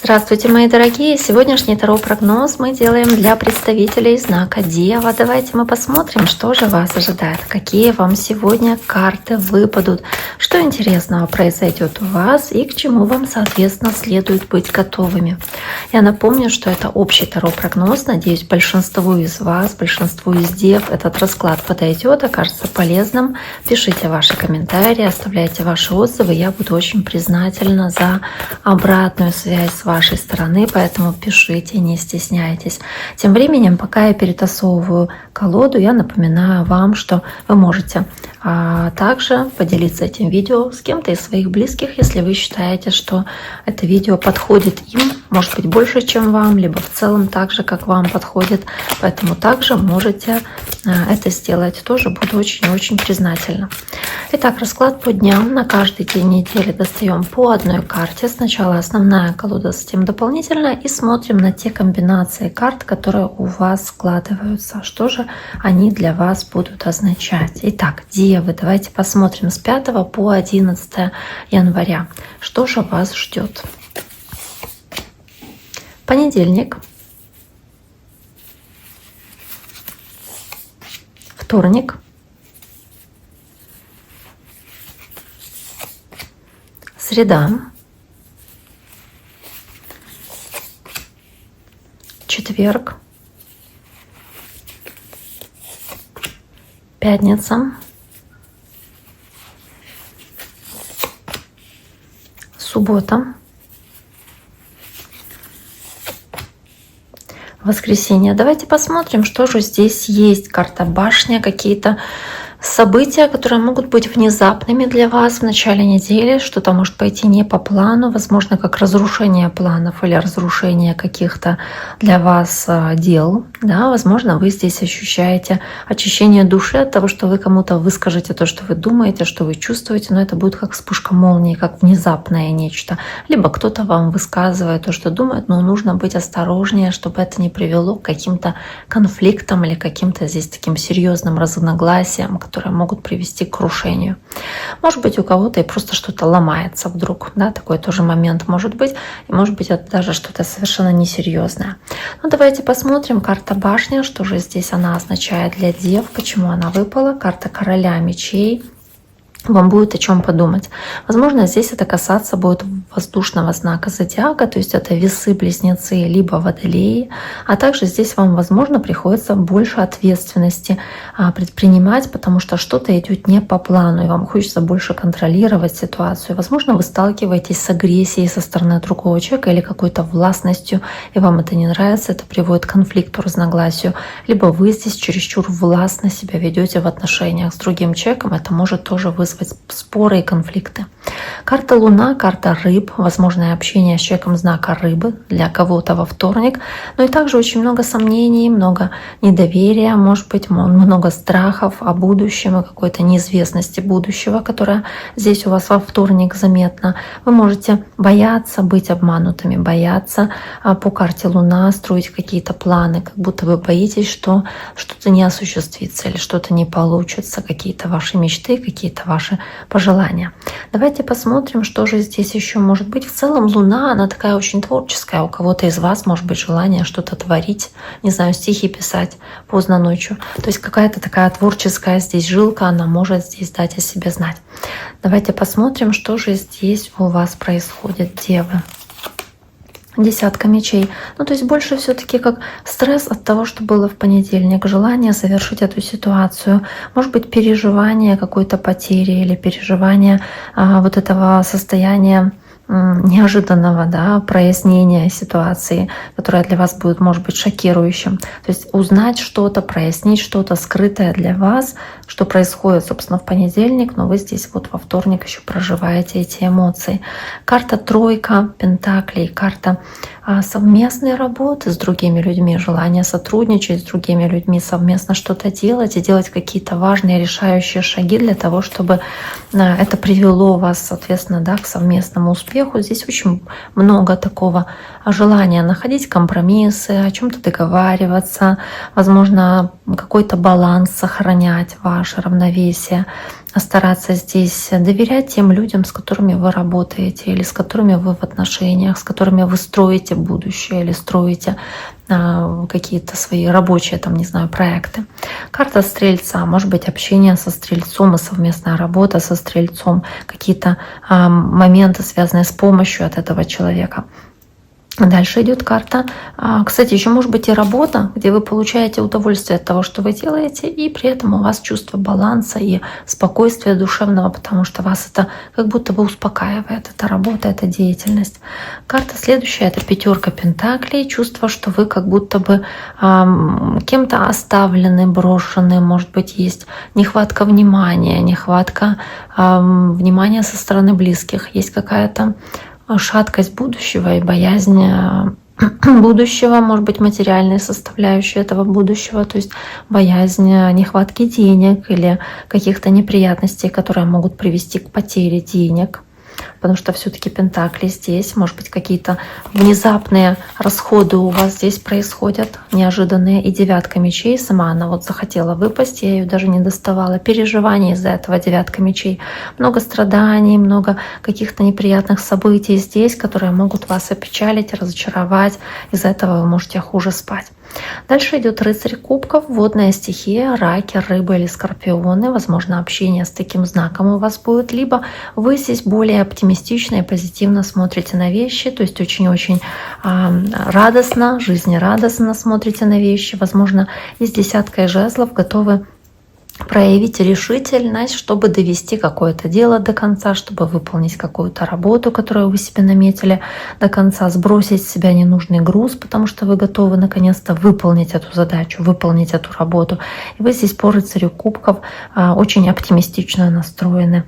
Здравствуйте, мои дорогие! Сегодняшний таро-прогноз мы делаем для представителей знака Дева. Давайте мы посмотрим, что же вас ожидает, какие вам сегодня карты выпадут, что интересного произойдет у вас и к чему вам, соответственно, следует быть готовыми. Я напомню, что это общий таро-прогноз. Надеюсь, большинству из вас, большинству из Дев этот расклад подойдет, окажется полезным. Пишите ваши комментарии, оставляйте ваши отзывы. Я буду очень признательна за обратную связь с вашей стороны, поэтому пишите, не стесняйтесь. Тем временем, пока я перетасовываю колоду, я напоминаю вам, что вы можете также поделиться этим видео с кем-то из своих близких, если вы считаете, что это видео подходит им, может быть, больше, чем вам, либо в целом так же, как вам подходит. Поэтому также можете это сделать. Тоже буду очень-очень признательна. Итак, расклад по дням. На каждый день недели достаем по одной карте. Сначала основная колода, затем дополнительная. И смотрим на те комбинации карт, которые у вас складываются. Что же они для вас будут означать? Итак, Девы, давайте посмотрим с 5 по 11 января. Что же вас ждет? Понедельник. Вторник. Среда. Четверг. Пятница. Суббота. Воскресенье. Давайте посмотрим, что же здесь есть. Карта башня, какие-то события, которые могут быть внезапными для вас в начале недели. Что-то может пойти не по плану, возможно, как разрушение планов или разрушение каких-то для вас дел. Да, возможно, вы здесь ощущаете очищение души от того, что вы кому-то выскажете то, что вы думаете, что вы чувствуете, но это будет как вспышка молнии, как внезапное нечто. Либо кто-то вам высказывает то, что думает, но нужно быть осторожнее, чтобы это не привело к каким-то конфликтам или каким-то здесь таким серьезным разногласиям, которые могут привести к крушению. Может быть, у кого-то и просто что-то ломается вдруг, да, такой тоже момент может быть, и может быть это даже что-то совершенно несерьезное. Ну, давайте посмотрим. Карта башня, что же здесь она означает для Дев, почему она выпала. Карта короля мечей. Вам будет о чем подумать. Возможно, здесь это касаться будет воздушного знака зодиака, то есть это весы, близнецы, либо водолеи. А также здесь вам, возможно, приходится больше ответственности предпринимать, потому что что-то идет не по плану, и вам хочется больше контролировать ситуацию. Возможно, вы сталкиваетесь с агрессией со стороны другого человека или какой-то властностью, и вам это не нравится, это приводит к конфликту, разногласию. Либо вы здесь чересчур властно себя ведете в отношениях с другим человеком, это может тоже вызвать споры и конфликты. Карта Луна, карта рыб, возможное общение с человеком знака рыбы для кого-то во вторник, но и также очень много сомнений, много недоверия, может быть, много страхов о будущем и какой-то неизвестности будущего, которая здесь у вас во вторник заметна. Вы можете бояться быть обманутыми, бояться по карте Луна строить какие-то планы, как будто вы боитесь, что что-то не осуществится или что-то не получится, какие-то ваши мечты, какие-то ваши пожелания. Давайте посмотрим, что же здесь еще может быть. В целом Луна, она такая очень творческая. У кого-то из вас может быть желание что-то творить, не знаю, стихи писать поздно ночью. То есть какая-то такая творческая здесь жилка, она может здесь дать о себе знать. Давайте посмотрим, что же здесь у вас происходит, Девы. Десятка мечей. Ну, то есть больше все-таки как стресс от того, что было в понедельник, желание завершить эту ситуацию, может быть, переживание какой-то потери или переживание вот этого состояния неожиданного, да, прояснения ситуации, которая для вас будет, может быть, шокирующим. То есть узнать что-то, прояснить что-то скрытое для вас, что происходит, собственно, в понедельник, но вы здесь вот во вторник еще проживаете эти эмоции. Карта тройка пентаклей, карта совместной работы с другими людьми, желание сотрудничать с другими людьми, совместно что-то делать и делать какие-то важные решающие шаги для того, чтобы это привело вас, соответственно, да, к совместному успеху. Здесь очень много такого желания находить компромиссы, о чем-то договариваться, возможно, какой-то баланс сохранять, ваше равновесие. стараться здесь доверять тем людям, с которыми вы работаете, или с которыми вы в отношениях, с которыми вы строите будущее, или строите какие-то свои рабочие, там, не знаю, проекты. Карта Стрельца, может быть, общение со Стрельцом и совместная работа со Стрельцом, какие-то моменты, связанные с помощью от этого человека. Дальше идет карта. Кстати, еще может быть и работа, где вы получаете удовольствие от того, что вы делаете, и при этом у вас чувство баланса и спокойствия душевного, потому что вас это как будто бы успокаивает. Это работа, это деятельность. Карта следующая — это пятерка пентаклей. Чувство, что вы как будто бы кем-то оставлены, брошены. Может быть, есть нехватка внимания, нехватка внимания со стороны близких. Есть какая-то шаткость будущего и боязнь будущего, может быть, материальные составляющие этого будущего, то есть боязнь нехватки денег или каких-то неприятностей, которые могут привести к потере денег. Потому что все-таки пентакли здесь, может быть, какие-то внезапные расходы у вас здесь происходят, неожиданные. И девятка мечей, сама она вот захотела выпасть, я ее даже не доставала. Переживаний из-за этого девятка мечей. Много страданий, много каких-то неприятных событий здесь, которые могут вас опечалить, разочаровать. Из-за этого вы можете хуже спать. Дальше идет рыцарь кубков, водная стихия, раки, рыбы или скорпионы. Возможно, общение с таким знаком у вас будет. Либо вы здесь более оптимистично и позитивно смотрите на вещи, то есть очень-очень радостно, жизнерадостно смотрите на вещи. Возможно, и с десяткой жезлов готовы проявить решительность, чтобы довести какое-то дело до конца, чтобы выполнить какую-то работу, которую вы себе наметили до конца, сбросить с себя ненужный груз, потому что вы готовы наконец-то выполнить эту задачу, выполнить эту работу. И вы здесь по рыцарю кубков очень оптимистично настроены,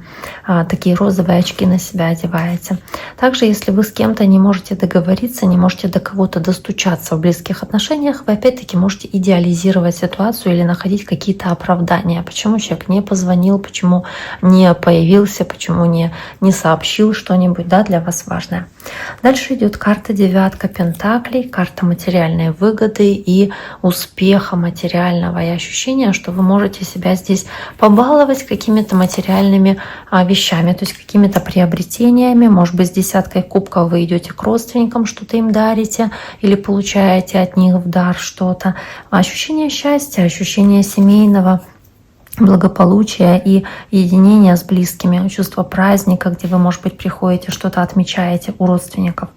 такие розовые очки на себя одеваете. Также, если вы с кем-то не можете договориться, не можете до кого-то достучаться в близких отношениях, вы опять-таки можете идеализировать ситуацию или находить какие-то оправдания. Почему человек не позвонил, почему не появился, почему не сообщил что-нибудь, да, для вас важное. Дальше идет карта девятка пентаклей, карта материальной выгоды и успеха материального, и ощущение, что вы можете себя здесь побаловать какими-то материальными вещами, то есть какими-то приобретениями. Может быть, с десяткой кубков вы идете к родственникам, что-то им дарите или получаете от них в дар что-то. Ощущение счастья, ощущение семейного благополучия и единения с близкими, чувство праздника, где вы, может быть, приходите, что-то отмечаете у родственников,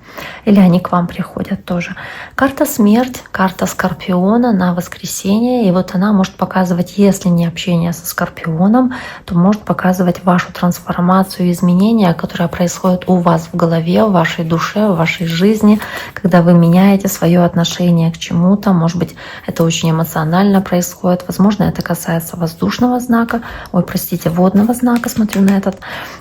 или они к вам приходят тоже. Карта смерть, карта скорпиона на воскресенье, и вот она может показывать, если не общение со скорпионом, то может показывать вашу трансформацию, изменения, которые происходят у вас в голове, в вашей душе, в вашей жизни, когда вы меняете свое отношение к чему-то. Может быть, это очень эмоционально происходит, возможно, это касается воздушного знака, водного знака, смотрю на этот,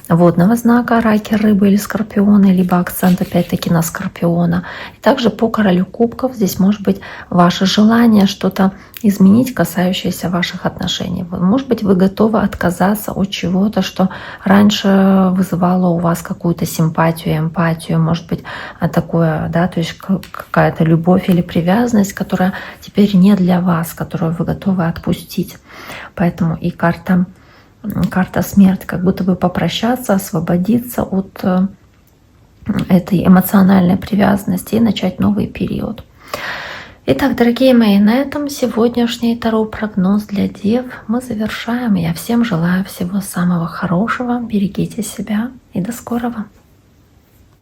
водного знака, раки, рыбы или скорпионы, либо акцент опять-таки на скорпиона. И также по королю кубков здесь может быть ваше желание что-то изменить, касающееся ваших отношений. Может быть, вы готовы отказаться от чего-то, что раньше вызывало у вас какую-то симпатию, эмпатию, может быть, такое, да, то есть какая-то любовь или привязанность, которая теперь не для вас, которую вы готовы отпустить. Поэтому и карта смерть, как будто бы попрощаться, освободиться от этой эмоциональной привязанности и начать новый период. Итак, дорогие мои, на этом сегодняшний таро-прогноз для дев мы завершаем. Я всем желаю всего самого хорошего. Берегите себя и до скорого.